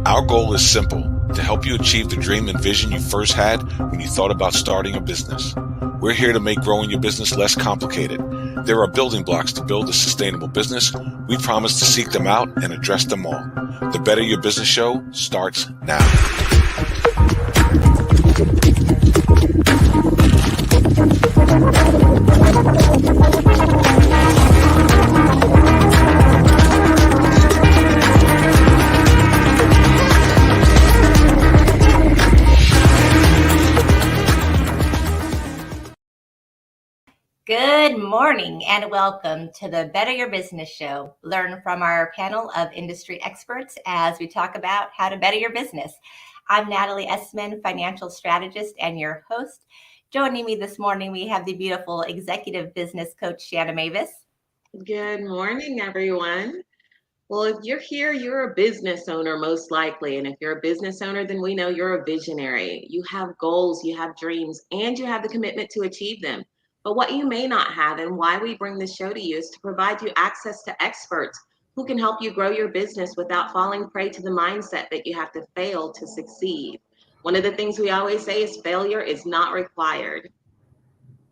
Our goal is simple: to help you achieve the dream and vision you first had when you thought about starting a business. We're here to make growing your business less complicated. There are building blocks to build a sustainable business. We promise to seek them out and address them all. The Better Your Business Show starts now. Good morning and welcome to the Better Your Business Show. Learn from our panel of industry experts as we talk about how to better your business. I'm Natalie Essman, financial strategist and your host. Joining me this morning, we have the beautiful executive business coach, Shanna Mavis. Good morning, everyone. Well, if you're here, you're a business owner, most likely. And if you're a business owner, then we know you're a visionary. You have goals, you have dreams, and you have the commitment to achieve them. But what you may not have, and why we bring this show to you, is to provide you access to experts who can help you grow your business without falling prey to the mindset that you have to fail to succeed. One of the things we always say is failure is not required.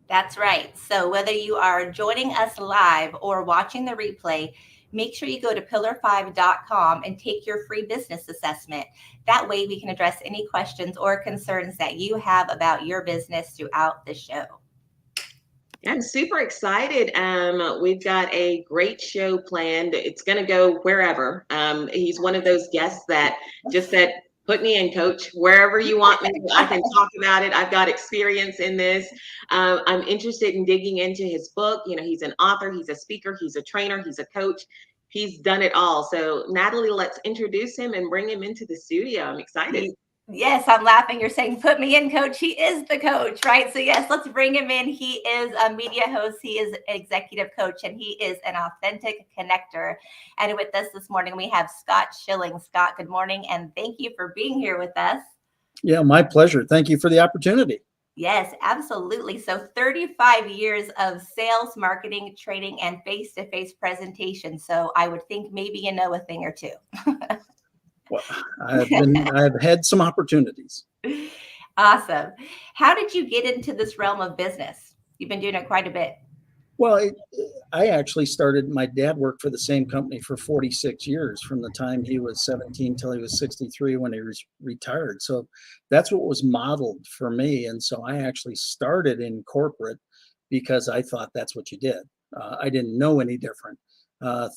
That's right. So whether you are joining us live or watching the replay, make sure you go to pillar5.com and take your free business assessment. That way we can address any questions or concerns that you have about your business throughout the show. I'm super excited. We've got a great show planned. It's going to go wherever. He's one of those guests that just said, put me in, coach, wherever you want me. I can talk about it. I've got experience in this. I'm interested in digging into his book. You know, he's an author, he's a speaker, he's a trainer, he's a coach. He's done it all. So Natalie, let's introduce him and bring him into the studio. I'm excited. Yes, I'm laughing. You're saying, put me in, coach. He is the coach, right? So yes, let's bring him in. He is a media host. He is an executive coach, and he is an authentic connector. And with us this morning, we have Scott Schilling. Scott, good morning, and thank you for being here with us. Yeah, my pleasure. Thank you for the opportunity. Yes, absolutely. So 35 years of sales, marketing, training, and face-to-face presentation. So I would think maybe you know a thing or two. Well, I've had some opportunities. Awesome. How did you get into this realm of business? You've been doing it quite a bit. Well, I actually started, my dad worked for the same company for 46 years, from the time he was 17 till he was 63 when he retired. So that's what was modeled for me. And so I actually started in corporate because I thought that's what you did. I didn't know any different.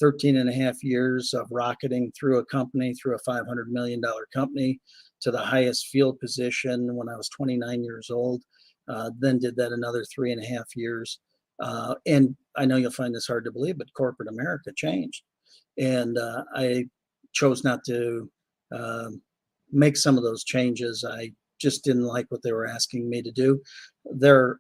13 and a half years of rocketing through a company, through a $500 million company, to the highest field position when I was 29 years old. Then did that another 3.5 years. And I know you'll find this hard to believe, but corporate America changed. And I chose not to make some of those changes. I just didn't like what they were asking me to do. Their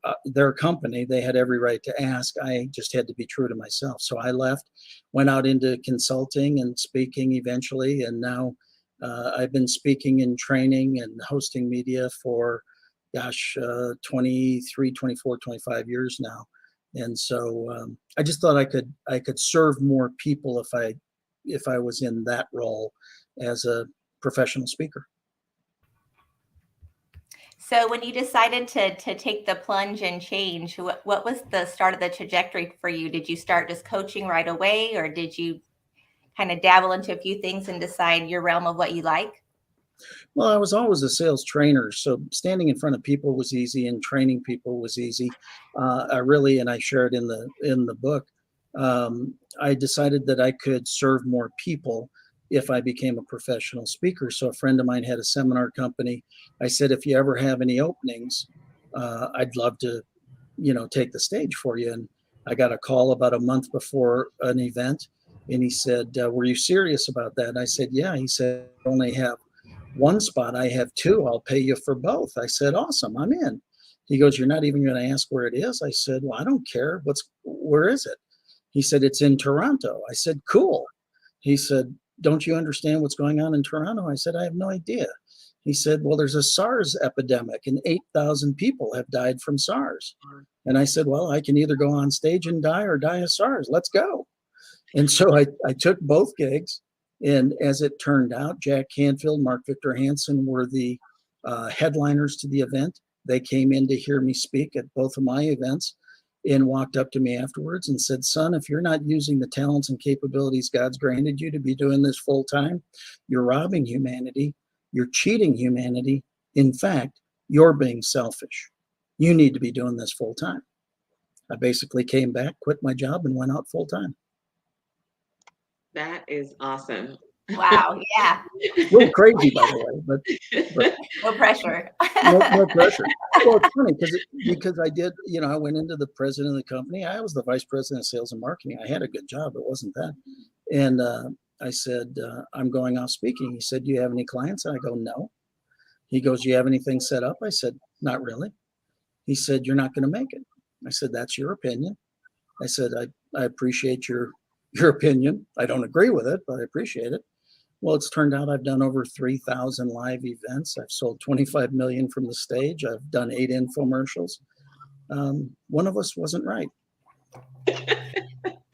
company, they had every right to ask. I just had to be true to myself. So I left, went out into consulting and speaking eventually. And now I've been speaking and training and hosting media for, 23, 24, 25 years now. And so I just thought I could serve more people if I was in that role as a professional speaker. So when you decided to take the plunge and change, what was the start of the trajectory for you? Did you start just coaching right away, or did you kind of dabble into a few things and decide your realm of what you like? Well, I was always a sales trainer, so standing in front of people was easy, and training people was easy. And I shared in the book, I decided that I could serve more people if I became a professional speaker. So a friend of mine had a seminar company. I said, if you ever have any openings, I'd love to, take the stage for you. And I got a call about a month before an event, and he said, were you serious about that? And I said, yeah. He said, I only have one spot. I have two. I'll pay you for both. I said, awesome, I'm in. He goes, you're not even going to ask where it is? I said, well, I don't care. Where is it? He said, it's in Toronto. I said, cool. He said, don't you understand what's going on in Toronto? I said, I have no idea. He said, well, there's a SARS epidemic and 8,000 people have died from SARS. And I said, well, I can either go on stage and die or die of SARS. Let's go. And so I took both gigs, And as it turned out, Jack Canfield, Mark Victor Hansen were the headliners to the event. They came in to hear me speak at both of my events and walked up to me afterwards and said, son, if you're not using the talents and capabilities God's granted you to be doing this full time, you're robbing humanity. You're cheating humanity. In fact, you're being selfish. You need to be doing this full time. I basically came back, quit my job, and went out full time. That is awesome. Wow. Yeah. A little crazy, by the way, but No pressure. no pressure. Well, it's funny because I did, I went into the president of the company. I was the vice president of sales and marketing. I had a good job. It wasn't that. And I said, I'm going off speaking. He said, do you have any clients? And I go, no. He goes, do you have anything set up? I said, not really. He said, you're not going to make it. I said, that's your opinion. I said, I appreciate your opinion. I don't agree with it, but I appreciate it. Well, it's turned out I've done over 3,000 live events. I've sold 25 million from the stage. I've done 8 infomercials. One of us wasn't right.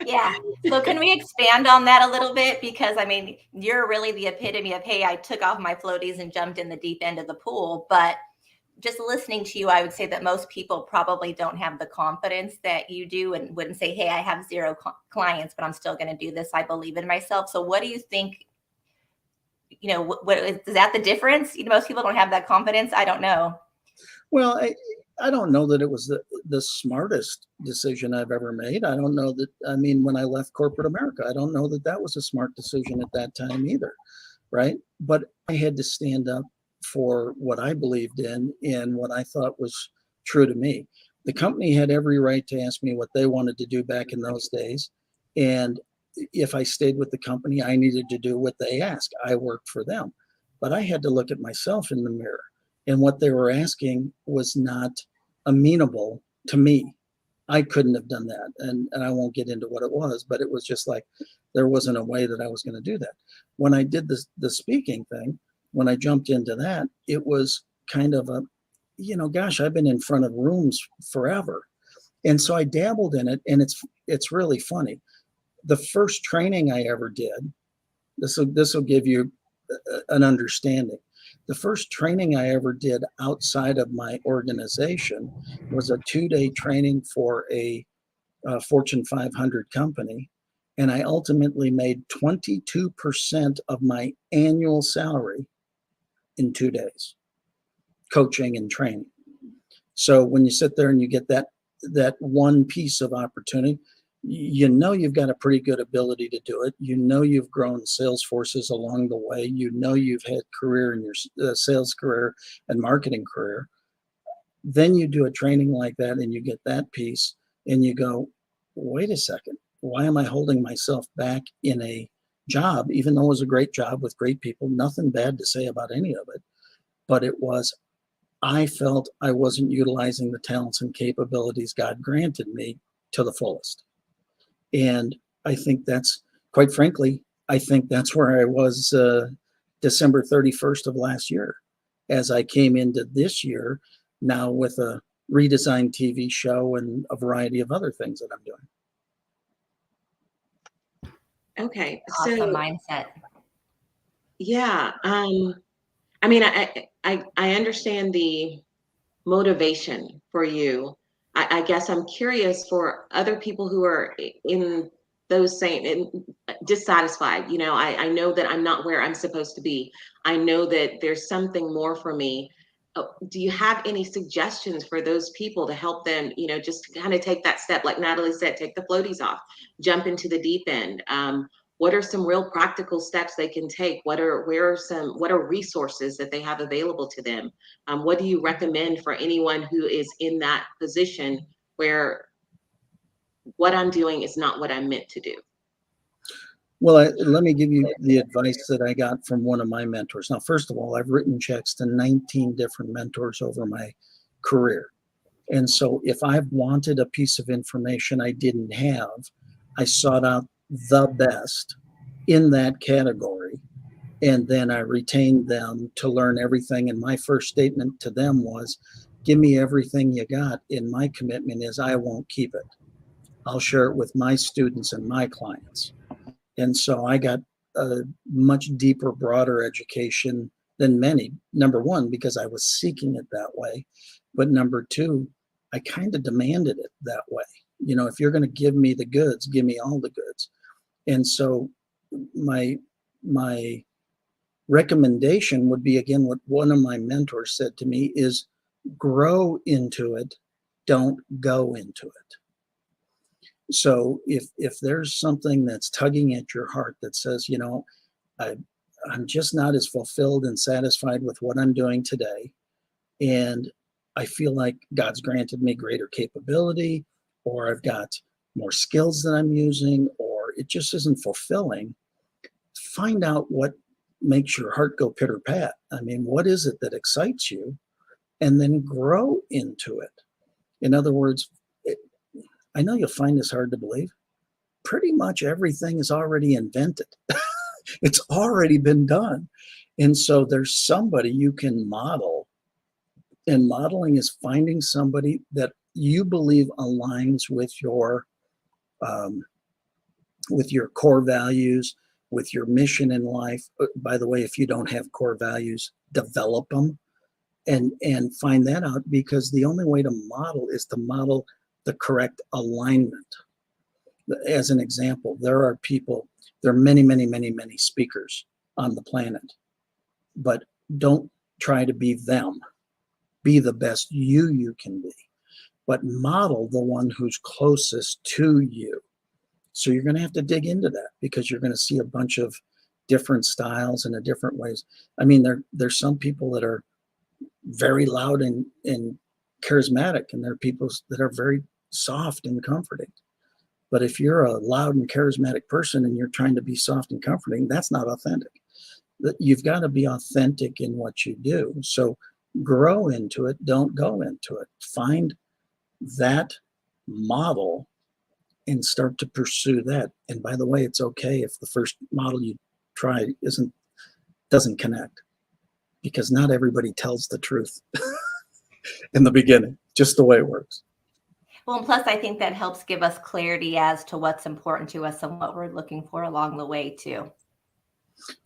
Yeah. So can we expand on that a little bit? Because I mean, you're really the epitome of, hey, I took off my floaties and jumped in the deep end of the pool. But just listening to you, I would say that most people probably don't have the confidence that you do and wouldn't say, hey, I have 0 clients, but I'm still going to do this. I believe in myself. So what do you think? What is that the difference? Most people don't have that confidence. I don't know. Well, I don't know that it was the smartest decision I've ever made. I don't know that, when I left corporate America, I don't know that was a smart decision at that time either, right? But I had to stand up for what I believed in and what I thought was true to me. The company had every right to ask me what they wanted to do back in those days. And if I stayed with the company, I needed to do what they asked. I worked for them. But I had to look at myself in the mirror. And what they were asking was not amenable to me. I couldn't have done that. And I won't get into what it was, but it was just like there wasn't a way that I was going to do that. When I did the speaking thing, when I jumped into that, it was kind of a, gosh, I've been in front of rooms forever. And so I dabbled in it, and it's really funny. The first training I ever did, this will give you an understanding. The first training I ever did outside of my organization was a 2-day training for a Fortune 500 company. And I ultimately made 22% of my annual salary in 2 days, coaching and training. So when you sit there and you get that one piece of opportunity, you've got a pretty good ability to do it. You've grown sales forces along the way. You've had career in your sales career and marketing career. Then you do a training like that and you get that piece and you go, wait a second, why am I holding myself back in a job, even though it was a great job with great people, nothing bad to say about any of it. But I felt I wasn't utilizing the talents and capabilities God granted me to the fullest. And I think quite frankly, that's where I was December 31st of last year, as I came into this year now with a redesigned TV show and a variety of other things that I'm doing. Okay. Awesome mindset. Yeah. I understand the motivation for you. I guess I'm curious for other people who are in those same dissatisfied. I know that I'm not where I'm supposed to be. I know that there's something more for me. Do you have any suggestions for those people to help them, just kind of take that step, like Natalie said, take the floaties off, jump into the deep end? What are some real practical steps they can take? What are resources that they have available to them? What do you recommend for anyone who is in that position where what I'm doing is not what I'm meant to do? Well, let me give you the advice that I got from one of my mentors. Now, first of all, I've written checks to 19 different mentors over my career. And so if I've wanted a piece of information I didn't have, I sought out the best in that category. And then I retained them to learn everything. And my first statement to them was, give me everything you got. And my commitment is I won't keep it. I'll share it with my students and my clients. And so I got a much deeper, broader education than many. Number one, because I was seeking it that way. But number two, I kind of demanded it that way. You know, if you're going to give me the goods, give me all the goods. And so my recommendation would be, again, what one of my mentors said to me is, grow into it, don't go into it. So if there's something that's tugging at your heart that says, you know, I'm just not as fulfilled and satisfied with what I'm doing today, and I feel like God's granted me greater capability, or I've got more skills that I'm using, or it just isn't fulfilling, find out what makes your heart go pitter pat. I mean, what is it that excites you? And then grow into it. In other words, I know you'll find this hard to believe. Pretty much everything is already invented. It's already been done. And so there's somebody you can model. And modeling is finding somebody that you believe aligns with your core values, with your mission in life. By the way, if you don't have core values, develop them and find that out, because the only way to model is to model the correct alignment. As an example, there are many, many, many, many speakers on the planet, but don't try to be them. Be the best you can be, but model the one who's closest to you. So you're going to have to dig into that, because you're going to see a bunch of different styles and different ways. I mean, there's some people that are very loud and charismatic, and there are people that are very soft and comforting. But if you're a loud and charismatic person and you're trying to be soft and comforting, that's not authentic. You've got to be authentic in what you do. So grow into it, don't go into it. Find that model and start to pursue that. And by the way, it's okay if the first model you try doesn't connect, because not everybody tells the truth in the beginning, just the way it works. Well, and plus I think that helps give us clarity as to what's important to us and what we're looking for along the way too.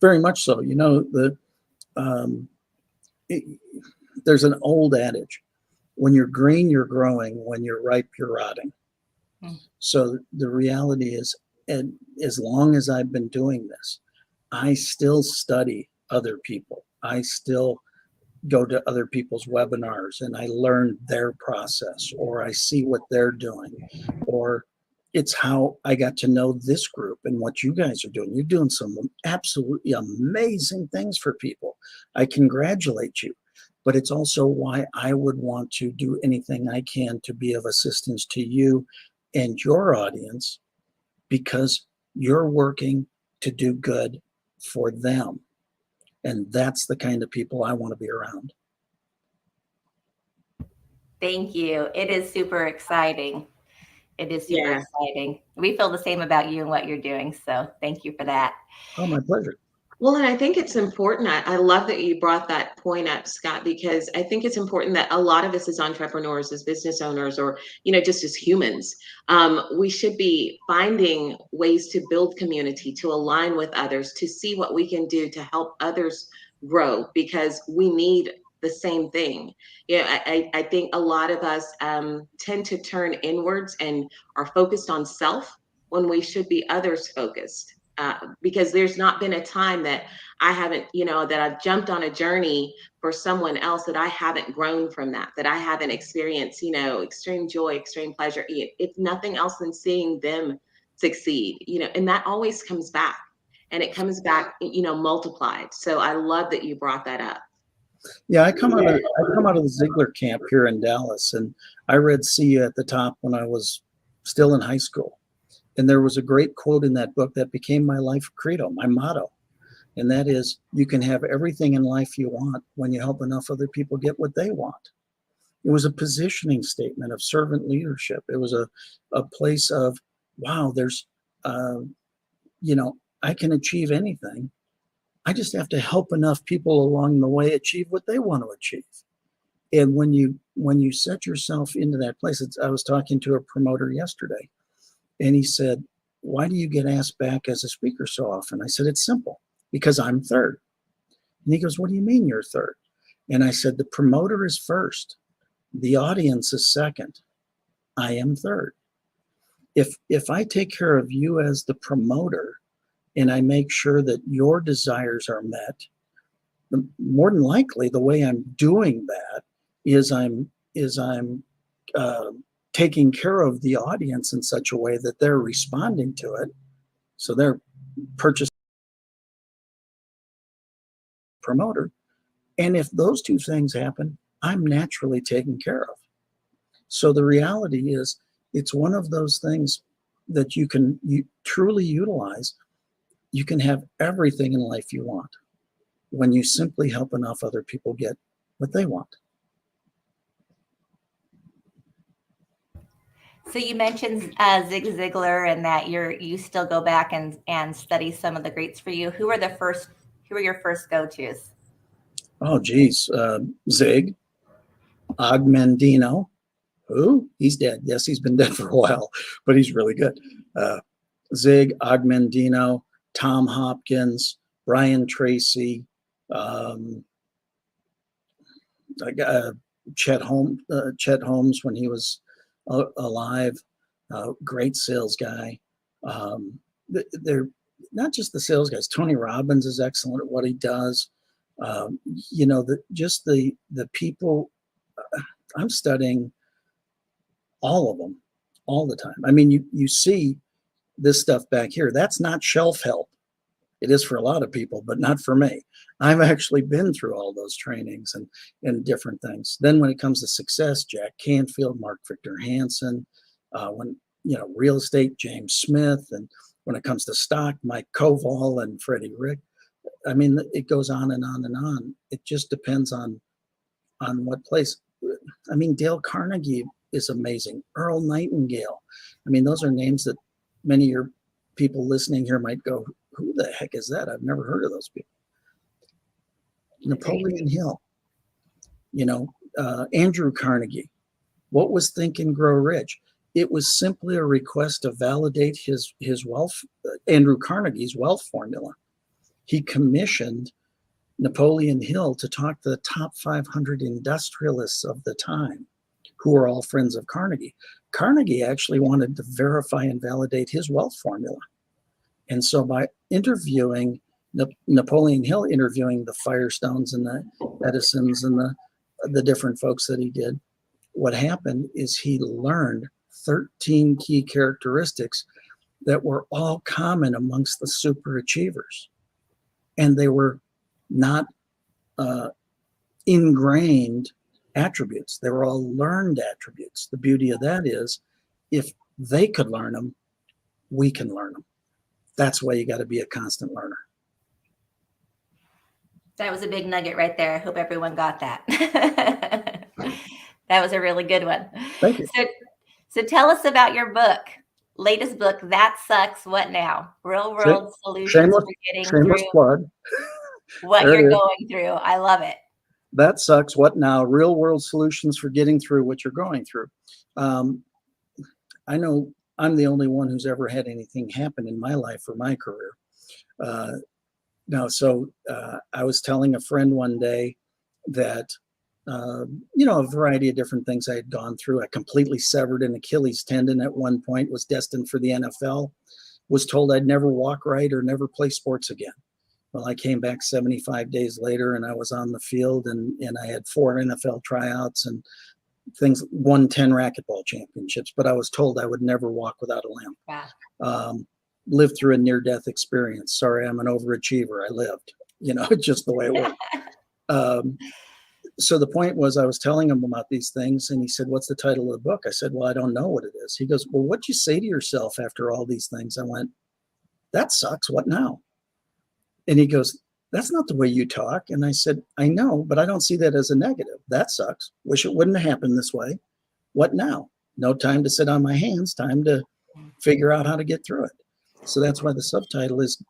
Very much so. You know, there's an old adage: when you're green, you're growing; when you're ripe, you're rotting. So the reality is, and as long as I've been doing this, I still study other people. I still go to other people's webinars and I learn their process, or I see what they're doing, or it's how I got to know this group and what you guys are doing. You're doing some absolutely amazing things for people. I congratulate you. But it's also why I would want to do anything I can to be of assistance to you and your audience, because you're working to do good for them. And that's the kind of people I want to be around. Thank you. It is super exciting. It is super exciting. We feel the same about you and what you're doing. So thank you for that. Oh, my pleasure. Well, and I think it's important. I love that you brought that point up, Scott, because I think it's important that a lot of us as entrepreneurs, as business owners, or, just as humans, we should be finding ways to build community, to align with others, to see what we can do to help others grow, because we need the same thing. I think a lot of us tend to turn inwards and are focused on self when we should be others focused. Because there's not been a time that I haven't, that I've jumped on a journey for someone else that I haven't grown from that I haven't experienced, extreme joy, extreme pleasure. It's nothing else than seeing them succeed, and that always comes back, and it comes back, multiplied. So I love that you brought that up. Yeah, I come out of the Ziegler camp here in Dallas, and I read "See You at the Top" when I was still in high school. And there was a great quote in that book that became my life credo, my motto. And that is, you can have everything in life you want when you help enough other people get what they want. It was a positioning statement of servant leadership. It was a place of, wow, there's, I can achieve anything. I just have to help enough people along the way achieve what they want to achieve. And when you set yourself into that place, I was talking to a promoter yesterday, and he said, why do you get asked back as a speaker so often? I said, it's simple, because I'm third. And he goes, what do you mean you're third? And I said, the promoter is first. The audience is second. I am third. If I take care of you as the promoter and I make sure that your desires are met, more than likely the way I'm doing that is I'm taking care of the audience in such a way that they're responding to it. So they're purchasing promoter. And if those two things happen, I'm naturally taken care of. So the reality is, it's one of those things that you truly utilize. You can have everything in life you want when you simply help enough other people get what they want. So you mentioned Zig Ziglar, and that you still go back and study some of the greats for you. Who are your first go-tos? Oh, geez. Zig, Agmendino. Who? He's dead. Yes, he's been dead for a while, but he's really good. Zig, Agmendino, Tom Hopkins, Brian Tracy, Chet Holmes when he was alive, great sales guy. They're not just the sales guys. Tony Robbins is excellent at what he does. The people. I'm studying all of them all the time. I mean, you see this stuff back here. That's not shelf help. It is for a lot of people, but not for me. I've actually been through all those trainings and different things. Then when it comes to success, Jack Canfield, Mark Victor Hansen, real estate, James Smith, and when it comes to stock, Mike Koval and Freddie Rick. I mean, it goes on and on and on. It just depends on what place. I mean, Dale Carnegie is amazing. Earl Nightingale. I mean, those are names that many of your people listening here might go, who the heck is that? I've never heard of those people. Napoleon Hill, Andrew Carnegie. What was Think and Grow Rich? It was simply a request to validate his wealth, Andrew Carnegie's wealth formula. He commissioned Napoleon Hill to talk to the top 500 industrialists of the time, who were all friends of Carnegie. Carnegie actually wanted to verify and validate his wealth formula. And so by interviewing Napoleon Hill, interviewing the Firestones and the Edisons and the different folks that he did, what happened is he learned 13 key characteristics that were all common amongst the super achievers. And they were not ingrained attributes. They were all learned attributes. The beauty of that is, if they could learn them, we can learn them. That's why you got to be a constant learner. That was a big nugget right there. I hope everyone got that. That was a really good one. Thank you. So tell us about your latest book, That Sucks, What Now? Real World Solutions for Getting Through plug. What you're going through. I love it. That Sucks, What Now? Real World Solutions for Getting Through What You're Going Through. I know I'm the only one who's ever had anything happen in my life or my career. I was telling a friend one day that, a variety of different things I had gone through. I completely severed an Achilles tendon at one point, was destined for the NFL, was told I'd never walk right or never play sports again. Well, I came back 75 days later and I was on the field and I had 4 NFL tryouts and things, won 10 racquetball championships, but I was told I would never walk without a limp. Wow. Lived through a near-death experience. Sorry, I'm an overachiever. I lived, just the way it worked. So the point was, I was telling him about these things and he said, what's the title of the book? I said, well, I don't know what it is. He goes, well, what'd you say to yourself after all these things? I went, that sucks. What now? And he goes, that's not the way you talk. And I said, I know, but I don't see that as a negative. That sucks. Wish it wouldn't have happened this way. What now? No time to sit on my hands, time to figure out how to get through it. So that's why the subtitle is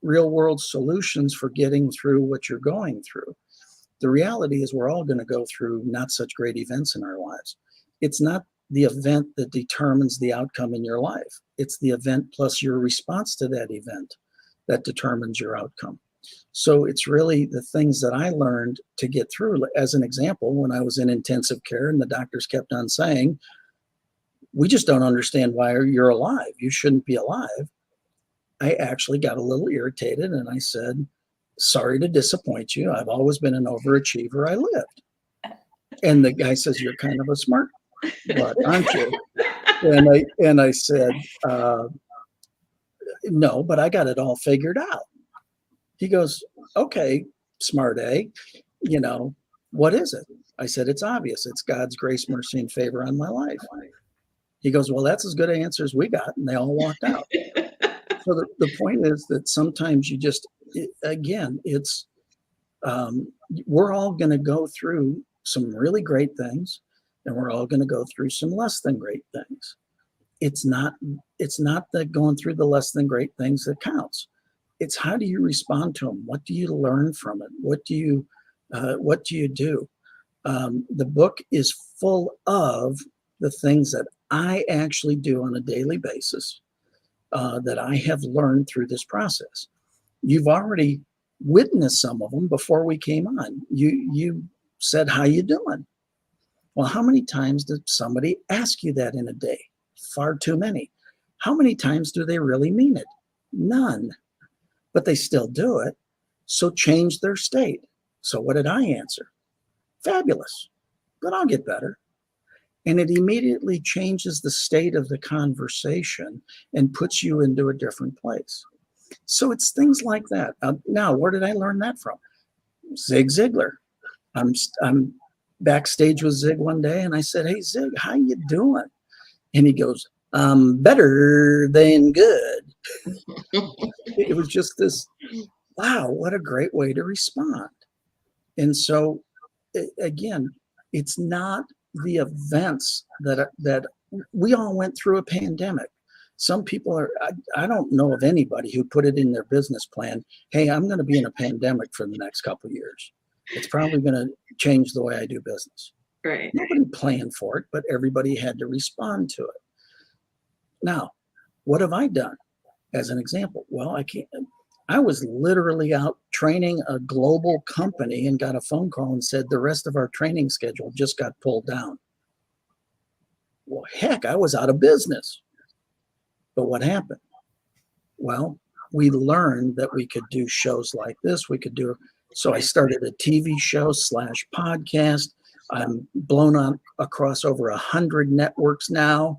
Real World Solutions for Getting Through What You're Going Through. The reality is we're all going to go through not such great events in our lives. It's not the event that determines the outcome in your life. It's the event plus your response to that event that determines your outcome. So it's really the things that I learned to get through. As an example, when I was in intensive care and the doctors kept on saying, we just don't understand why you're alive. You shouldn't be alive. I actually got a little irritated and I said, sorry to disappoint you. I've always been an overachiever. I lived. And the guy says, you're kind of a smart butt, aren't you? And I said, no, but I got it all figured out. He goes, okay, smart A, what is it? I said, it's obvious. It's God's grace, mercy, and favor on my life. He goes, well, that's as good an answer as we got. And they all walked out. So the point is that sometimes you just, it's, we're all going to go through some really great things, and we're all going to go through some less than great things. It's not that going through the less than great things that counts. It's how do you respond to them? What do you learn from it? What do you do? The book is full of the things that I actually do on a daily basis that I have learned through this process. You've already witnessed some of them before we came on. You said, how you doing? Well, how many times did somebody ask you that in a day? Far too many. How many times do they really mean it? None. But they still do it. So change their state. So what did I answer? Fabulous, but I'll get better. And it immediately changes the state of the conversation and puts you into a different place. So it's things like that. Now, where did I learn that from? Zig Ziglar. I'm backstage with Zig one day and I said, hey, Zig, how you doing? And he goes, better than good. It was just this, wow, what a great way to respond. And so, again, it's not the events that we all went through a pandemic. Some people I don't know of anybody who put it in their business plan, hey, I'm going to be in a pandemic for the next couple of years. It's probably going to change the way I do business. Right. Nobody planned for it, but everybody had to respond to it. Now, what have I done as an example? Well, I was literally out training a global company and got a phone call and said the rest of our training schedule just got pulled down. Well, heck, I was out of business. But what happened? Well, we learned that we could do shows like this. So I started a TV show / podcast. I'm blown on across over 100 networks now.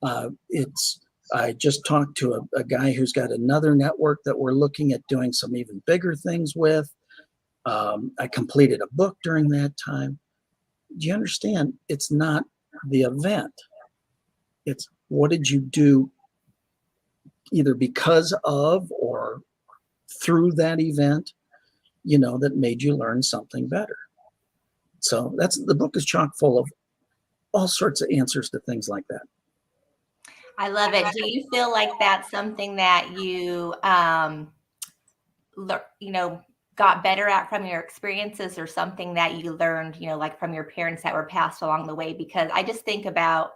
I just talked to a guy who's got another network that we're looking at doing some even bigger things with. I completed a book during that time. Do you understand? It's not the event. It's what did you do either because of or through that event, that made you learn something better. So the book is chock full of all sorts of answers to things like that. I love it. Do you feel like that's something that you, got better at from your experiences, or something that you learned, like from your parents that were passed along the way? Because I just think about,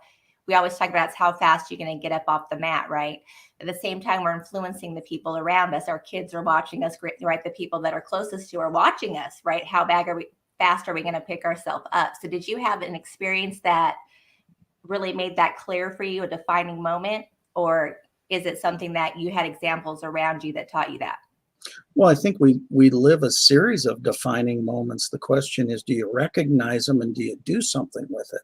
we always talk about how fast you're going to get up off the mat, right? At the same time, we're influencing the people around us. Our kids are watching us, right? The people that are closest to are watching us, right? How fast are we going to pick ourselves up? So did you have an experience that really made that clear for you, a defining moment? Or is it something that you had examples around you that taught you that? Well, I think we live a series of defining moments. The question is, do you recognize them and do you do something with it?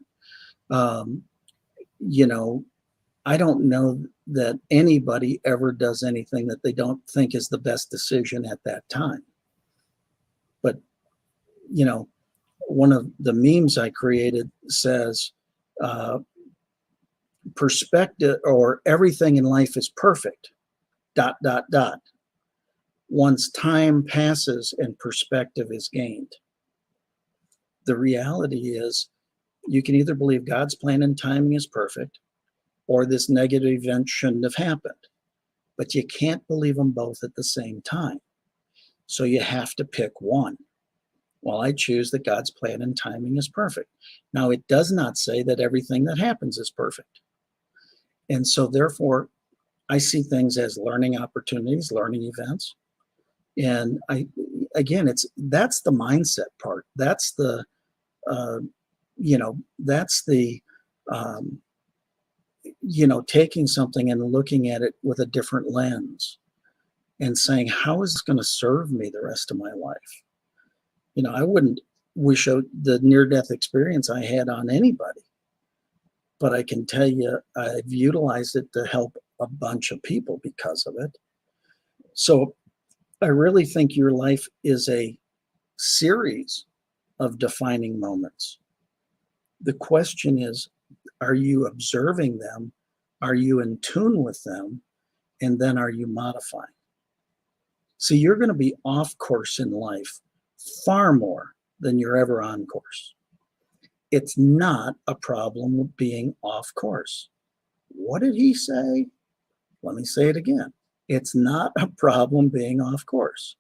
I don't know that anybody ever does anything that they don't think is the best decision at that time. But, one of the memes I created says, perspective, or everything in life is perfect, ... once time passes and perspective is gained. The reality is you can either believe God's plan and timing is perfect, or this negative event shouldn't have happened. But you can't believe them both at the same time. So you have to pick one. Well, I choose that God's plan and timing is perfect. Now, it does not say that everything that happens is perfect. And so, therefore, I see things as learning opportunities, learning events. And again, that's the mindset part. That's the, uh, that's the, um, taking something and looking at it with a different lens and saying, how is this going to serve me the rest of my life? I wouldn't wish the near-death experience I had on anybody, but I can tell you I've utilized it to help a bunch of people because of it. So I really think your life is a series of defining moments. The question is, are you observing them? Are you in tune with them? And then are you modifying? So you're going to be off course in life far more than you're ever on course. It's not a problem with being off course. What did he say? Let me say it again. It's not a problem being off course.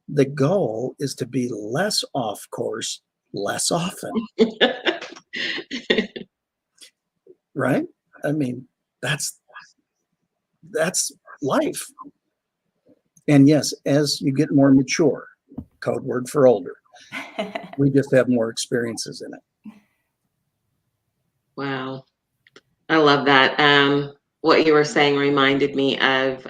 The goal is to be less off course less often. Right? I mean, that's life. And yes, as you get more mature, code word for older, we just have more experiences in it. Wow. I love that. What you were saying reminded me of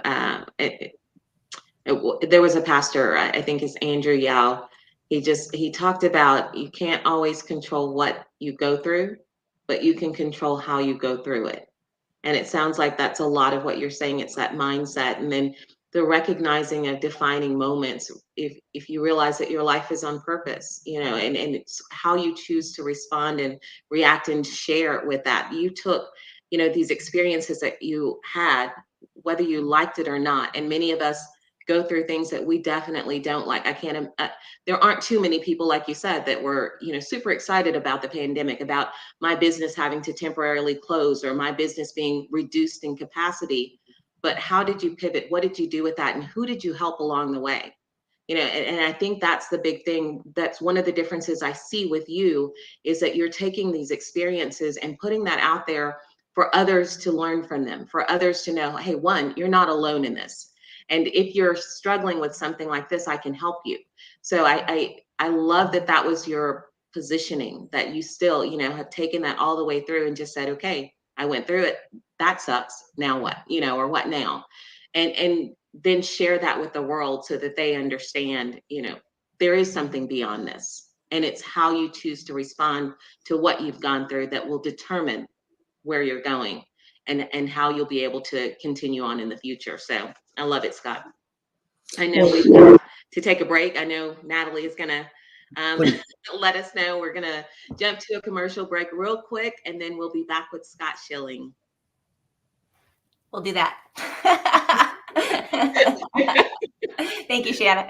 there was a pastor, I think it's Andrew Yao. He talked about you can't always control what you go through, but you can control how you go through it. And it sounds like that's a lot of what you're saying. It's that mindset. And then the recognizing of defining moments. If you realize that your life is on purpose, and it's how you choose to respond and react and share it with that. You took, these experiences that you had, whether you liked it or not. And many of us go through things that we definitely don't like. I can't, there aren't too many people, like you said, that were, super excited about the pandemic, about my business having to temporarily close or my business being reduced in capacity. But how did you pivot? What did you do with that? And who did you help along the way? And I think that's the big thing. That's one of the differences I see with you, is that you're taking these experiences and putting that out there for others to learn from them, for others to know, hey, one, you're not alone in this. And if you're struggling with something like this, I can help you. So I love that that was your positioning, that you still, have taken that all the way through and just said, okay, I went through it. That sucks. Now what? Or what now? And then share that with the world so that they understand, there is something beyond this. And it's how you choose to respond to what you've gone through that will determine where you're going and how you'll be able to continue on in the future. So I love it, Scott. I know we've got to take a break. I know Natalie is going to let us know. We're going to jump to a commercial break real quick, and then we'll be back with Scott Schilling. We'll do that. Thank you, Shanna.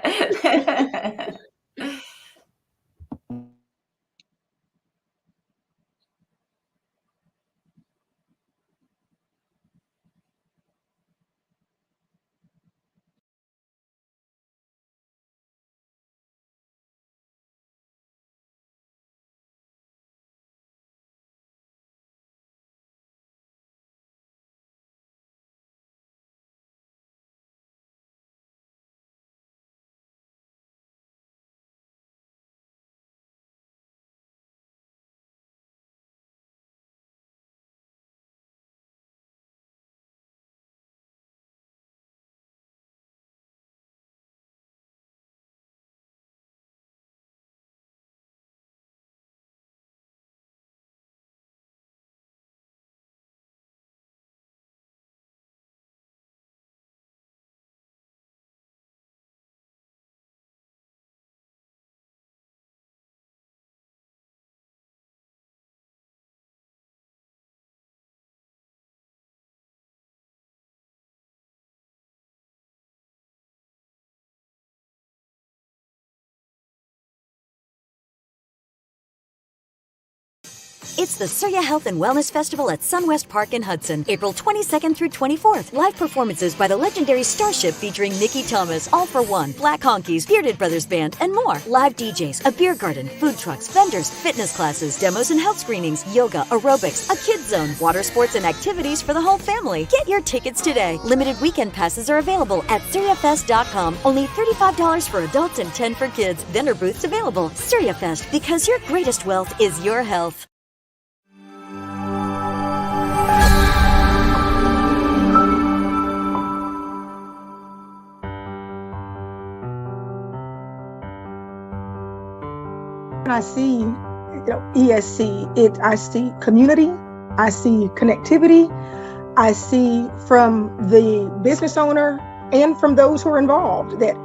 It's the SURYA Health and Wellness Festival at SunWest Park in Hudson, April 22nd through 24th. Live performances by the legendary Starship featuring Nikki Thomas, All for One, Black Honkies, Bearded Brothers Band, and more. Live DJs, a beer garden, food trucks, vendors, fitness classes, demos and health screenings, yoga, aerobics, a kids zone, water sports, and activities for the whole family. Get your tickets today. Limited weekend passes are available at SURYAFest.com. Only $35 for adults and $10 for kids. Vendor booths available. SURYA Fest, because your greatest wealth is your health. I see, ESC, I see community, I see connectivity, I see from the business owner and from those who are involved that,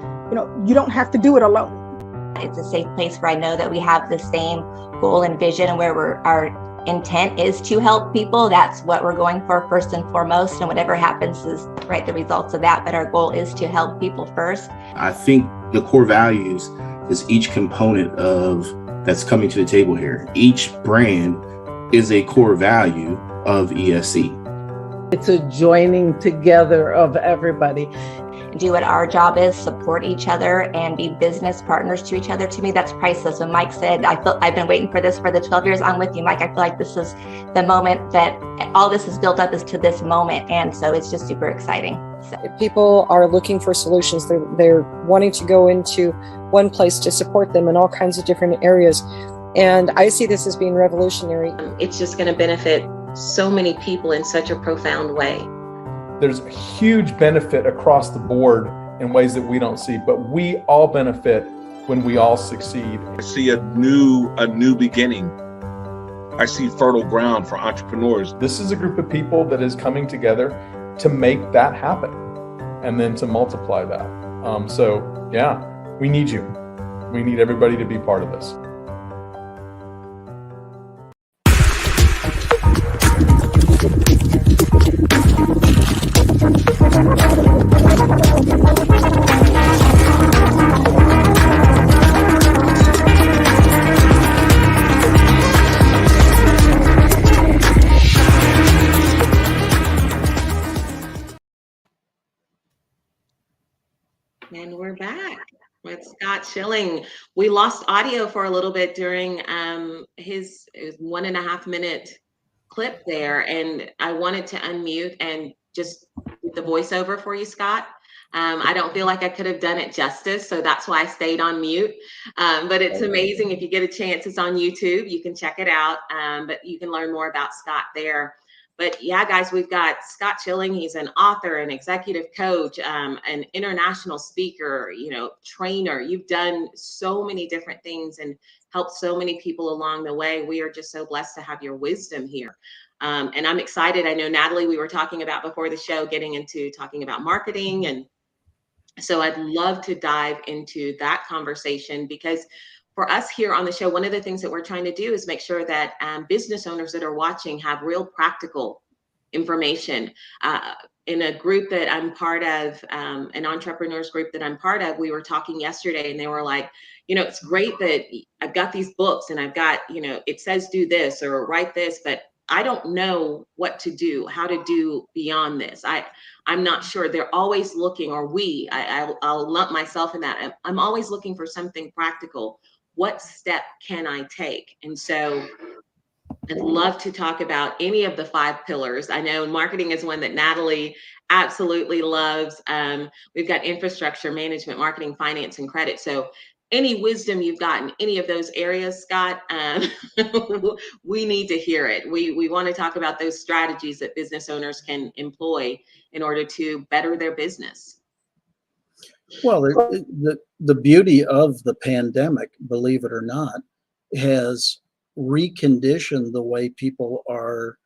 you don't have to do it alone. It's a safe place where I know that we have the same goal and vision, and where our intent is to help people. That's what we're going for first and foremost, and whatever happens is the results of that, but our goal is to help people first. I think the core values is each component of that's coming to the table here. Each brand is a core value of ESC. It's a joining together of everybody. Do what our job is, support each other and be business partners to each other. To me, that's priceless. When Mike said, I've been waiting for this for the 12 years, I'm with you, Mike. I feel like this is the moment that all this is built up is to this moment. And so it's just super exciting. So. People are looking for solutions. They're wanting to go into one place to support them in all kinds of different areas. And I see this as being revolutionary. It's just going to benefit so many people in such a profound way. There's a huge benefit across the board in ways that we don't see, but we all benefit when we all succeed. I see a new beginning. I see fertile ground for entrepreneurs. This is a group of people that is coming together to make that happen and then to multiply that. So yeah, we need you. We need everybody to be part of this. And we're back with Scott Schilling. We lost audio for a little bit during his 1.5 minute clip there, and I wanted to unmute and just do the voiceover for you, Scott. I don't feel like I could have done it justice, so that's why I stayed on mute. But it's amazing. If you get a chance, it's on YouTube. You can check it out, but you can learn more about Scott there. But yeah, guys, we've got Scott Schilling. He's an author, an executive coach, an international speaker, trainer. You've done so many different things and helped so many people along the way. We are just so blessed to have your wisdom here. And I'm excited. I know, Natalie, we were talking about before the show, getting into talking about marketing. And so I'd love to dive into that conversation, because for us here on the show, one of the things that we're trying to do is make sure that business owners that are watching have real practical information. In a group that I'm part of, an entrepreneurs group that I'm part of, we were talking yesterday and they were like, it's great that I've got these books and I've got, it says do this or write this, but I don't know what to do, how to do beyond this. I'm not sure. They're always looking, or I'll lump myself in that. I'm always looking for something practical. What step can I take? And so I'd love to talk about any of the 5 pillars. I know marketing is one that Natalie absolutely loves. We've got infrastructure, management, marketing, finance, and credit. So any wisdom you've got in any of those areas, Scott, we need to hear it. We want to talk about those strategies that business owners can employ in order to better their business. Well, the beauty of the pandemic, believe it or not, has reconditioned the way people are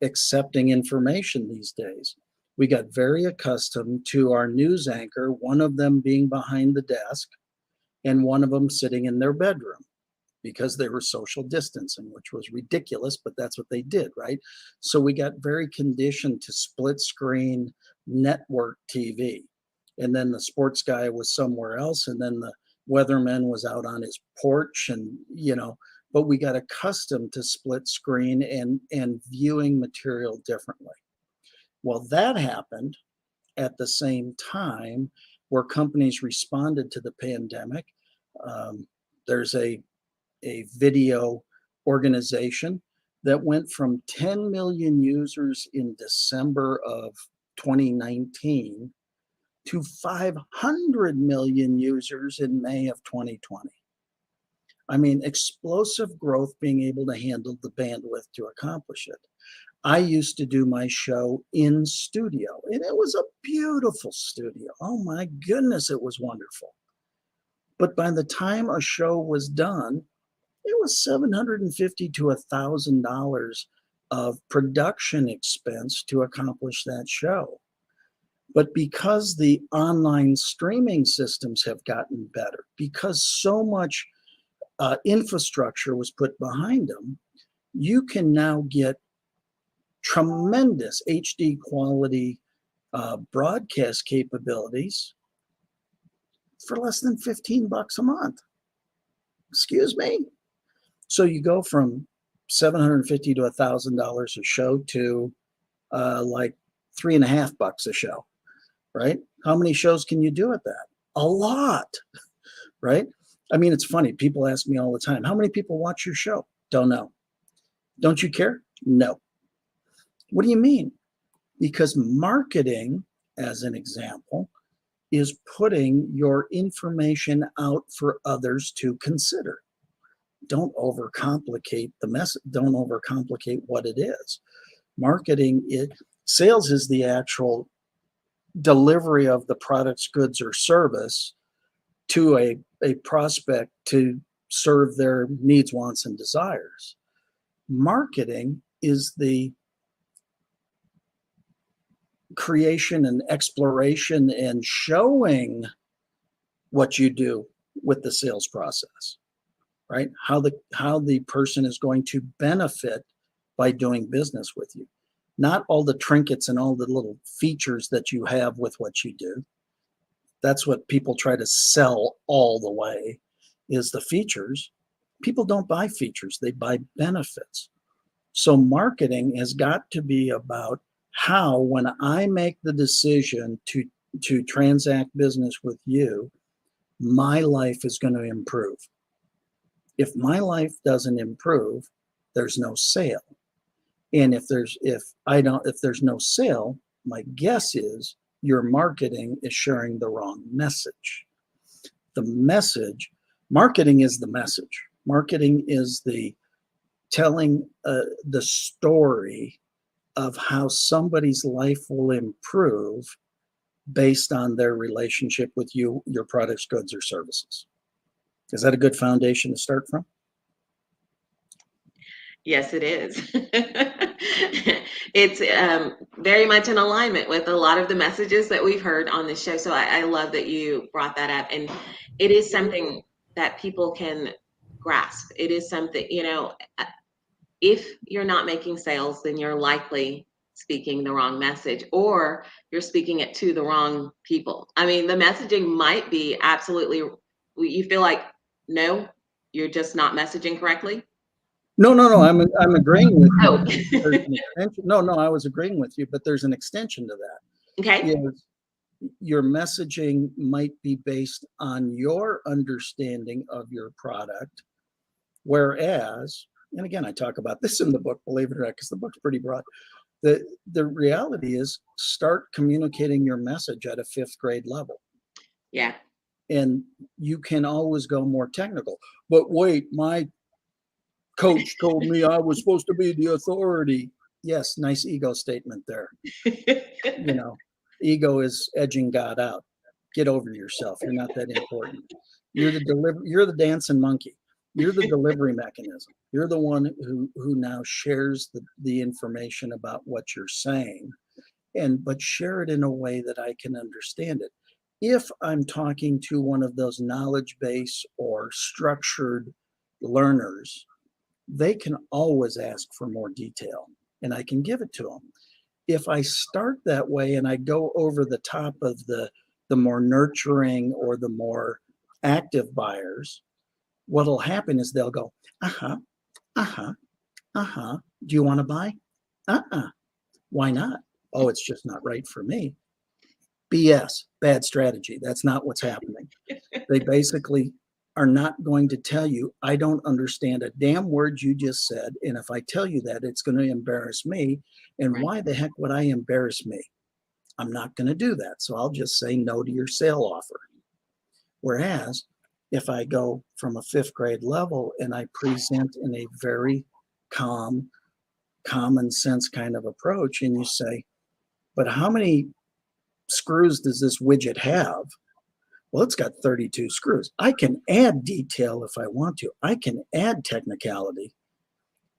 accepting information these days. We got very accustomed to our news anchor, one of them being behind the desk and one of them sitting in their bedroom, because they were social distancing, which was ridiculous, but that's what they did, right? So we got very conditioned to split screen network TV. And then the sports guy was somewhere else, and then the weatherman was out on his porch, and but we got accustomed to split screen and viewing material differently. Well, that happened at the same time where companies responded to the pandemic. There's a video organization that went from 10 million users in December of 2019 to 500 million users in May of 2020. I mean, explosive growth, being able to handle the bandwidth to accomplish it. I used to do my show in studio, and it was a beautiful studio. Oh my goodness, it was wonderful. But by the time a show was done, it was $750 to $1,000 of production expense to accomplish that show. But because the online streaming systems have gotten better, because so much infrastructure was put behind them, you can now get tremendous HD quality broadcast capabilities for less than $15 a month. Excuse me. So you go from $750 to $1,000 a show to like $3.50 a show, right? How many shows can you do at that? A lot, right? I mean, it's funny. People ask me all the time, how many people watch your show? Don't know. Don't you care? No. What do you mean? Because marketing, as an example, is putting your information out for others to consider. Don't overcomplicate the message. Don't overcomplicate what it is. Marketing, sales is the actual delivery of the products, goods, or service to a prospect to serve their needs, wants, and desires. Marketing is the creation and exploration and showing what you do with the sales process, right? How the person is going to benefit by doing business with you. Not all the trinkets and all the little features that you have with what you do. That's what people try to sell all the way, is the features. People don't buy features, they buy benefits. So marketing has got to be about how, when I make the decision to transact business with you, my life is going to improve. If my life doesn't improve, there's no sale. And if there's no sale, my guess is your marketing is sharing the wrong message. Marketing is the message. Marketing is the telling the story of how somebody's life will improve based on their relationship with you, your products, goods, or services. Is that a good foundation to start from? Yes, it is. It's very much in alignment with a lot of the messages that we've heard on this show. So I love that you brought that up. And it is something that people can grasp. It is something, if you're not making sales, then you're likely speaking the wrong message, or you're speaking it to the wrong people. I mean, the messaging might be absolutely, you feel like, no, you're just not messaging correctly. No. I'm agreeing with you. Oh. No, I was agreeing with you, but there's an extension to that. Okay. Your messaging might be based on your understanding of your product, whereas, and again, I talk about this in the book, believe it or not, because the book's pretty broad. The reality is, start communicating your message at a 5th grade level. Yeah. And you can always go more technical. But wait, my coach told me I was supposed to be the authority. Yes, nice ego statement there. Ego is edging God out. Get over yourself. You're not that important. You're the dancing monkey. You're the delivery mechanism. You're the one who now shares the information about what you're saying, but share it in a way that I can understand it. If I'm talking to one of those knowledge base or structured learners, they can always ask for more detail, and I can give it to them. If I start that way and I go over the top of the more nurturing or the more active buyers, what'll happen is they'll go, uh-huh, uh-huh, uh-huh. Do you want to buy? Uh-uh. Why not? Oh, it's just not right for me. BS, bad strategy. That's not what's happening. They basically are not going to tell you, I don't understand a damn word you just said. And if I tell you that, it's going to embarrass me. And Right. why the heck would I embarrass me? I'm not going to do that. So I'll just say no to your sale offer. Whereas if I go from a 5th grade level and I present in a very calm, common sense kind of approach, and you say, but how many screws does this widget have? Well, it's got 32 screws. I can add detail if I want to. I can add technicality.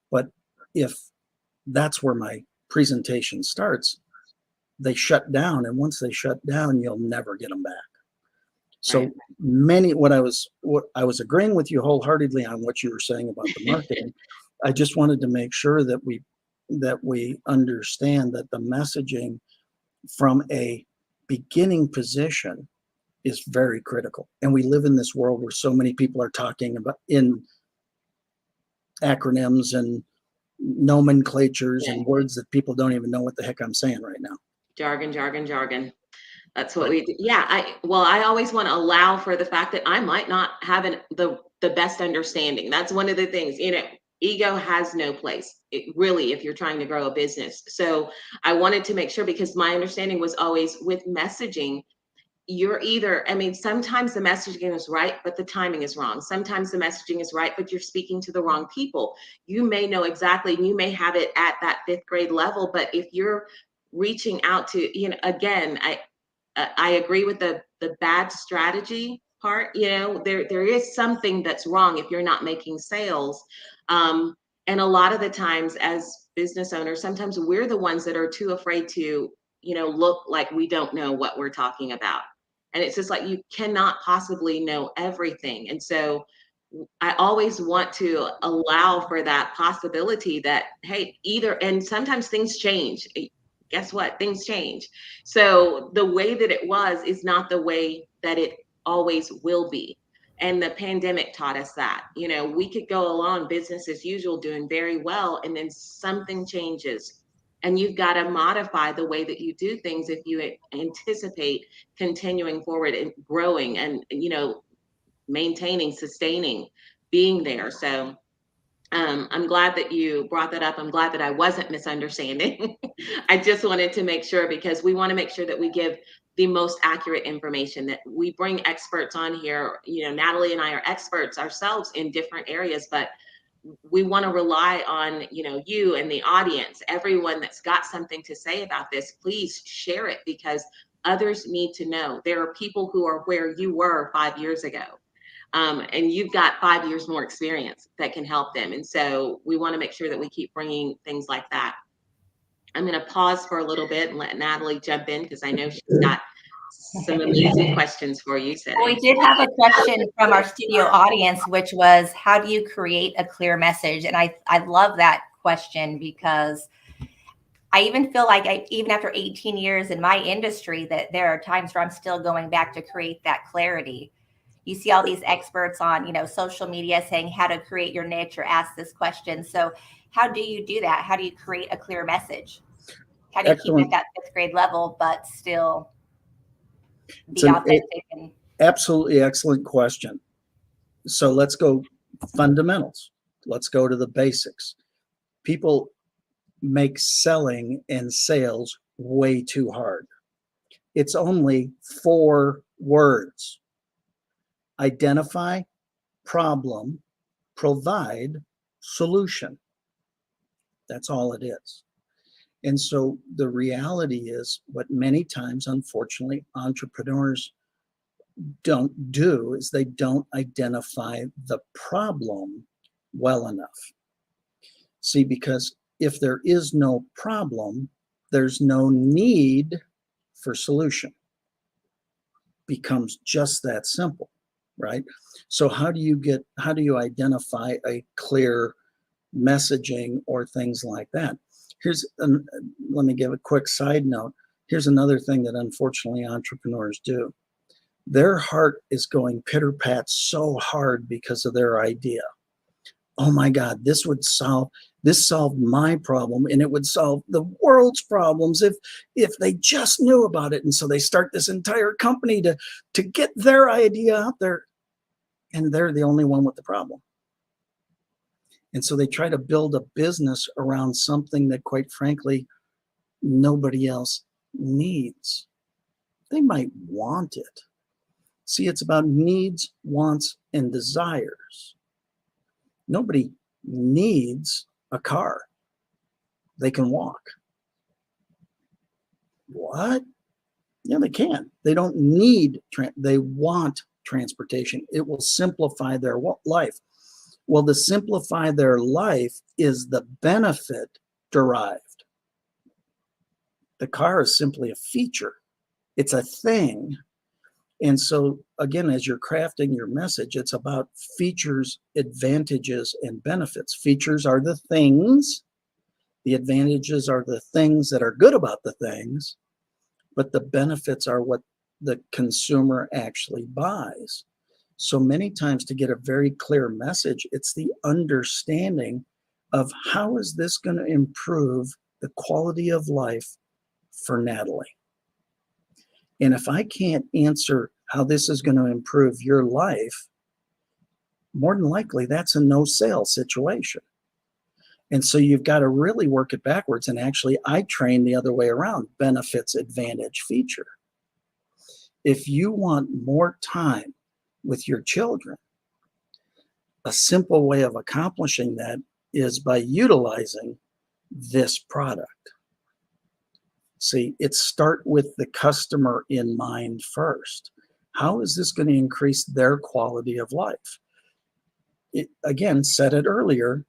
But if that's where my presentation starts, they shut down. And once they shut down, you'll never get them back. So what I was agreeing with you wholeheartedly on what you were saying about the marketing. I just wanted to make sure that we understand that the messaging from a beginning position is very critical. And we live in this world where so many people are talking about in acronyms and nomenclatures and words that people don't even know what the heck I'm saying right now. Jargon. That's what we do. Yeah, I always want to allow for the fact that I might not have the best understanding. That's one of the things, ego has no place, really, if you're trying to grow a business. So I wanted to make sure, because my understanding was always with messaging, sometimes the messaging is right, but the timing is wrong. Sometimes the messaging is right, but you're speaking to the wrong people. You may know exactly, and you may have it at that 5th grade level, but if you're reaching out to, again, I agree with the bad strategy part. There is something that's wrong if you're not making sales. And a lot of the times as business owners, sometimes we're the ones that are too afraid to, look like we don't know what we're talking about. And it's just like, you cannot possibly know everything. And so I always want to allow for that possibility that, hey, and sometimes things change. Guess what? Things change. So the way that it was is not the way that it always will be. And the pandemic taught us that. We could go along business as usual, doing very well, and then something changes. And you've got to modify the way that you do things if you anticipate continuing forward and growing and, maintaining, sustaining, being there. So I'm glad that you brought that up. I'm glad that I wasn't misunderstanding. I just wanted to make sure, because we want to make sure that we give the most accurate information, that we bring experts on here. Natalie and I are experts ourselves in different areas, but we want to rely on, you and the audience, everyone that's got something to say about this. Please share it, because others need to know. There are people who are where you were 5 years ago. And you've got 5 years more experience that can help them. And so we want to make sure that we keep bringing things like that. I'm going to pause for a little bit and let Natalie jump in, because I know she's got some amazing questions for you today. We did have a question from our studio audience, which was, how do you create a clear message? And I love that question, because I even feel like even after 18 years in my industry, that there are times where I'm still going back to create that clarity. You see all these experts on, social media saying how to create your niche or ask this question. So how do you do that? How do you create a clear message? How do you keep it at that 5th grade level, but still be authentic? Absolutely excellent question. So let's go fundamentals. Let's go to the basics. People make selling and sales way too hard. It's only 4 words. Identify, problem, provide, solution. That's all it is. And so the reality is, what many times, unfortunately, entrepreneurs don't do is they don't identify the problem well enough. See, because if there is no problem, there's no need for solution. Becomes just that simple. Right? So how do you identify a clear messaging or things like that? Let me give a quick side note. Here's another thing that unfortunately entrepreneurs do. Their heart is going pitter-pat so hard because of their idea. Oh my God, this solved my problem, and it would solve the world's problems if they just knew about it. And so they start this entire company to get their idea out there, and they're the only one with the problem. And so they try to build a business around something that, quite frankly, nobody else needs. They might want it. See, it's about needs, wants, and desires. Nobody needs a car. They can walk. What? Yeah, they can. They don't need, they want transportation. It will simplify their life. Well, to simplify their life is the benefit derived. The car is simply a feature. It's a thing. And so, again, as you're crafting your message, it's about features, advantages, and benefits. Features are the things. The advantages are the things that are good about the things. But the benefits are what the consumer actually buys. So many times, to get a very clear message, it's the understanding of how is this going to improve the quality of life for Natalie. And if I can't answer how this is going to improve your life, more than likely that's a no sale situation. And so you've got to really work it backwards. And actually, I train the other way around: benefits, advantage, feature. If you want more time with your children, a simple way of accomplishing that is by utilizing this product. See, it's start with the customer in mind first. How is this going to increase their quality of life? Again, said it earlier,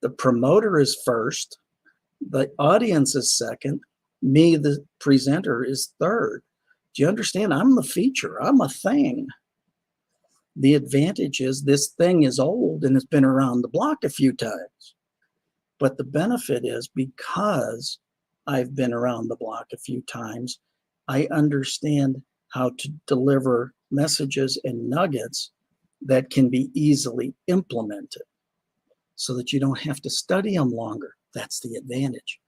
the promoter is first, the audience is second, me, the presenter, is third. Do you understand? I'm the feature. I'm a thing. The advantage is this thing is old and it's been around the block a few times. But the benefit is, because I've been around the block a few times, I understand how to deliver messages and nuggets that can be easily implemented so that you don't have to study them longer. That's the advantage.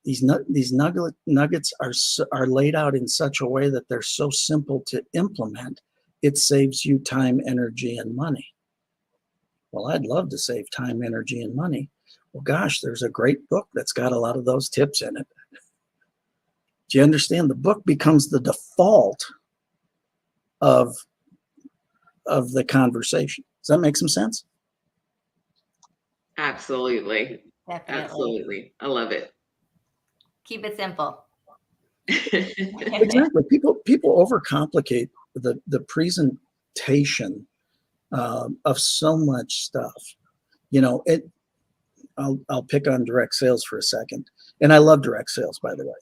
These nuggets are laid out in such a way that they're so simple to implement, it saves you time, energy, and money. Well, I'd love to save time, energy, and money. Well, gosh, there's a great book that's got a lot of those tips in it. Do you understand? The book becomes the default of the conversation. Does that make some sense? Absolutely. Definitely. Absolutely. I love it. Keep it simple. Exactly. People overcomplicate the presentation of so much stuff. You know, I'll pick on direct sales for a second, and I love direct sales, by the way,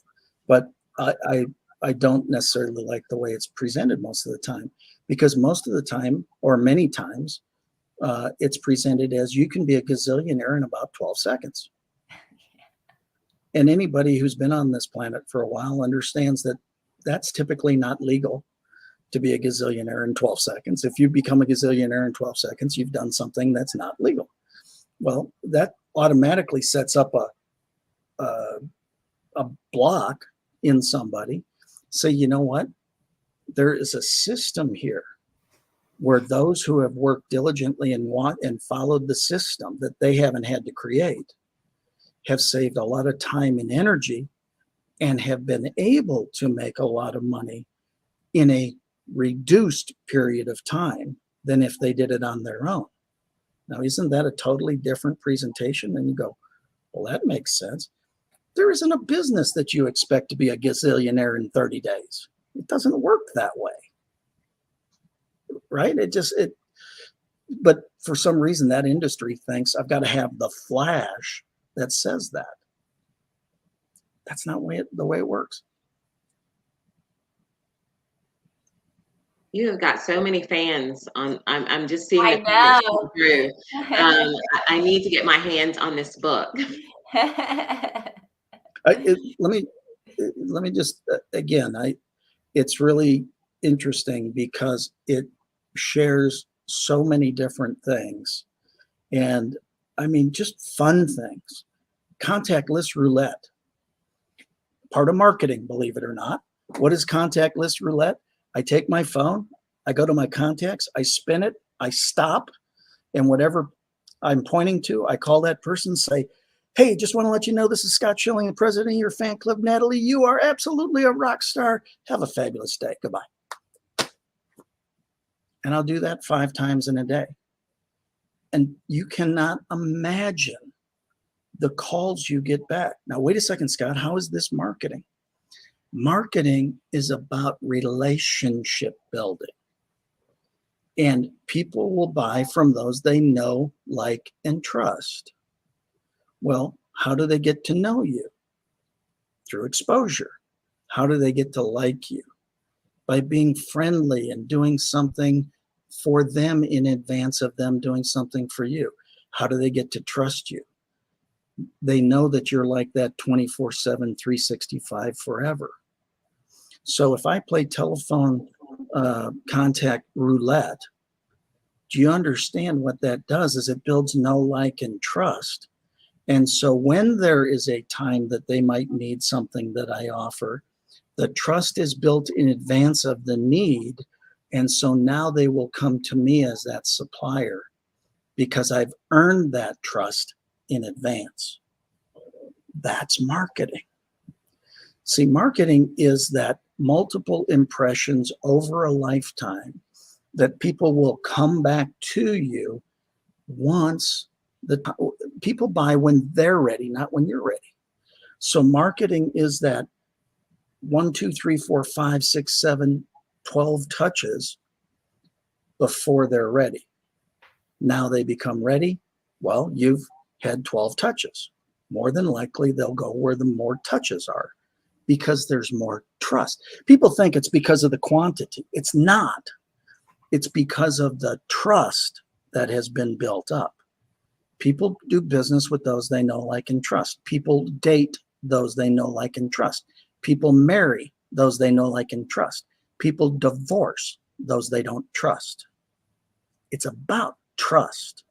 but I don't necessarily like the way it's presented most of the time, because most of the time, or many times, it's presented as you can be a gazillionaire in about 12 seconds. And anybody who's been on this planet for a while understands that that's typically not legal to be a gazillionaire in 12 seconds. If you become a gazillionaire in 12 seconds, you've done something that's not legal. Well, that automatically sets up a block in somebody. Say, you know what? There is a system here where those who have worked diligently and followed the system that they haven't had to create have saved a lot of time and energy and have been able to make a lot of money in a reduced period of time than if they did it on their own. Now, isn't that a totally different presentation? And you go, well, that makes sense. There isn't a business that you expect to be a gazillionaire in 30 days. It doesn't work that way. Right? But for some reason, that industry thinks I've got to have the flash that says that. That's not the way it works. You have got so many fans on. I'm just seeing the I comments come through. I need to get my hands on this book. Let me just again. It's interesting because it shares so many different things. And I mean, just fun things. Contactless roulette, part of marketing, believe it or not. What is contactless roulette? I take my phone, I go to my contacts, I spin it, I stop, and whatever I'm pointing to, I call that person, say, hey, just want to let you know this is Scott Schilling, the president of your fan club. Natalie, you are absolutely a rock star. Have a fabulous day. Goodbye. And I'll do that 5 times in a day. And you cannot imagine the calls you get back. Now, wait a second, Scott, how is this marketing? Marketing is about relationship building. And people will buy from those they know, like, and trust. Well, how do they get to know you? Through exposure. How do they get to like you? By being friendly and doing something for them in advance of them doing something for you. How do they get to trust you? They know that you're like that 24/7, 365 forever. So if I play telephone contact roulette, do you understand what that does? Is it builds know, like, and trust. And so when there is a time that they might need something that I offer, the trust is built in advance of the need. And so now they will come to me as that supplier because I've earned that trust in advance. That's marketing. See, marketing is that multiple impressions over a lifetime that people will come back to you once. People buy when they're ready, not when you're ready. So marketing is that 1, 2, 3, 4, 5, 6, 7, 12 touches before they're ready. Now they become ready. Well, you've had 12 touches. More than likely, they'll go where the more touches are because there's more trust. People think it's because of the quantity. It's not. It's because of the trust that has been built up. People do business with those they know, like, and trust. People date those they know, like, and trust. People marry those they know, like, and trust. People divorce those they don't trust. It's about trust.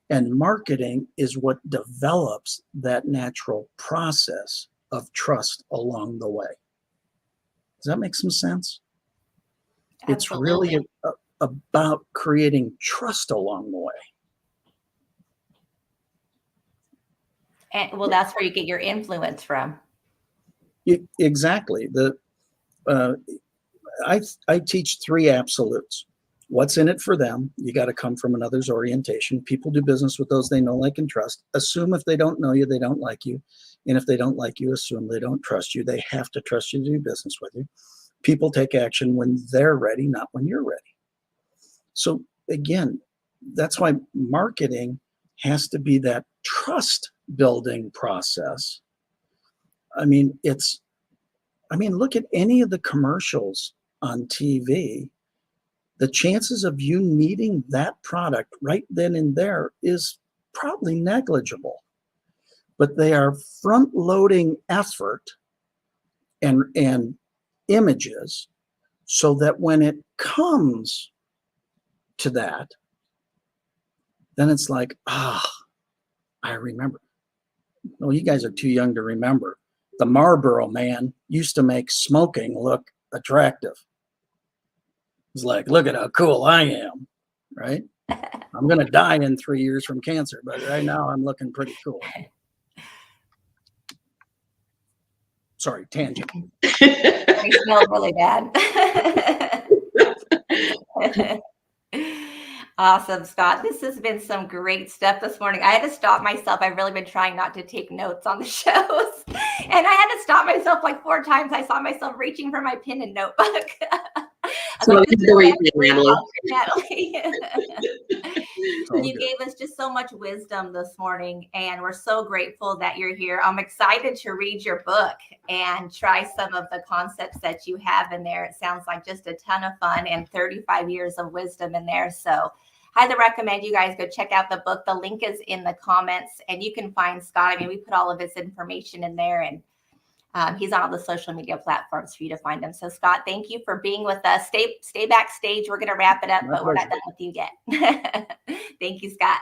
And marketing is what develops that natural process of trust along the way. Does that make some sense? Absolutely. It's really about creating trust along the way. And well, that's where you get your influence from. Exactly. I teach 3 absolutes. What's in it for them? You got to come from another's orientation. People do business with those they know, like, and trust. Assume if they don't know you, they don't like you. And if they don't like you, assume they don't trust you. They have to trust you to do business with you. People take action when they're ready, not when you're ready. So again, that's why marketing has to be that trust building process. I mean, look at any of the commercials on TV. The chances of you needing that product right then and there is probably negligible, but they are front loading effort and images so that when it comes to that, then it's like, I remember. Well, you guys are too young to remember. The Marlboro man used to make smoking look attractive. It's like, look at how cool I am, right? I'm going to die in 3 years from cancer, but right now I'm looking pretty cool. Sorry, tangent. It smelled really bad. Awesome, Scott. This has been some great stuff this morning. I had to stop myself. I've really been trying not to take notes on the shows. And I had to stop myself like 4 times. I saw myself reaching for my pen and notebook. So like, the reason, Natalie. Oh, You gave us just so much wisdom this morning, and we're so grateful that you're here. I'm excited to read your book and try some of the concepts that you have in there. It sounds like just a ton of fun and 35 years of wisdom in there. So highly recommend you guys go check out the book. The link is in the comments, and you can find Scott. I mean, we put all of his information in there, and He's on all the social media platforms for you to find him. So Scott, thank you for being with us. Stay backstage. We're going to wrap it up, but we're not done with you yet. Thank you, Scott.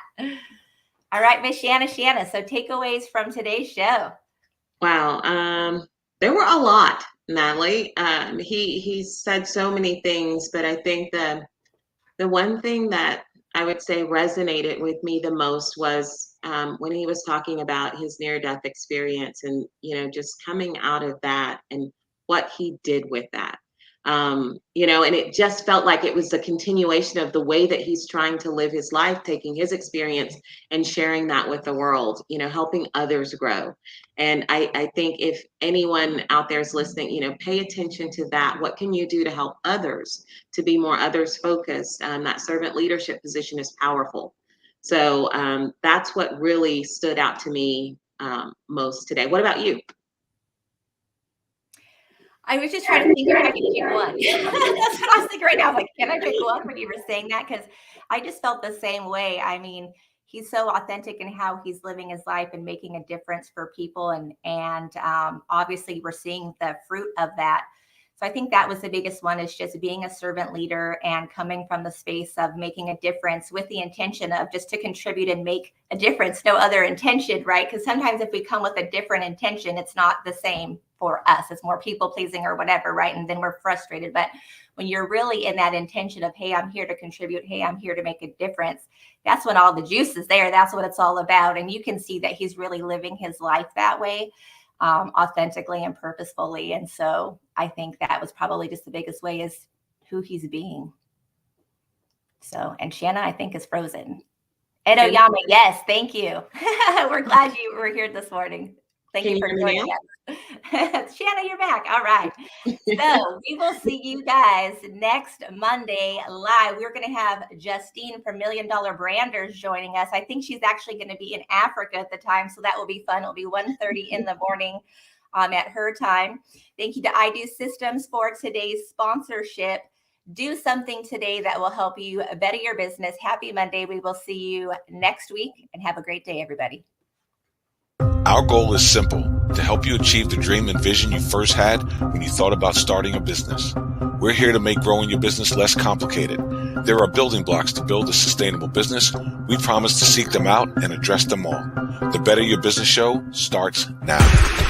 All right, Miss Shanna. So takeaways from today's show. Wow. There were a lot, Natalie. He said so many things, but I think the one thing that I would say resonated with me the most was when he was talking about his near-death experience and, just coming out of that and what he did with that. And it just felt like it was a continuation of the way that he's trying to live his life, taking his experience and sharing that with the world, helping others grow. And I think if anyone out there is listening, pay attention to that. What can you do to help others to be more others focused? That servant leadership position is powerful. So that's what really stood out to me most today. What about you? I was just trying to think if I could pick one. That's what I was thinking right now. Like, can I pick one when you were saying that? Because I just felt the same way. I mean, he's so authentic in how he's living his life and making a difference for people. And obviously, we're seeing the fruit of that. So I think that was the biggest one, is just being a servant leader and coming from the space of making a difference with the intention of just to contribute and make a difference. No other intention, right? Because sometimes if we come with a different intention, it's not the same for us. It's more people pleasing or whatever, right? And then we're frustrated. But when you're really in that intention of, hey, I'm here to contribute, hey, I'm here to make a difference, that's when all the juice is there. That's what it's all about. And you can see that he's really living his life that way, authentically and purposefully. And so I think that was probably just the biggest way, is who he's being. So, and Shanna, I think, is frozen. Ed Oyama, yes, thank you. We're glad you were here this morning. Thank you for joining us. Shanna, you're back. All right. So we will see you guys next Monday live. We're going to have Justine from $1 Million Branders joining us. I think she's actually going to be in Africa at the time, so that will be fun. It'll be 1:30 in the morning at her time. Thank you to I Do Systems for today's sponsorship. Do something today that will help you better your business. Happy Monday. We will see you next week, and have a great day, everybody. Our goal is simple: to help you achieve the dream and vision you first had when you thought about starting a business. We're here to make growing your business less complicated. There are building blocks to build a sustainable business. We promise to seek them out and address them all. The Better Your Business Show starts now.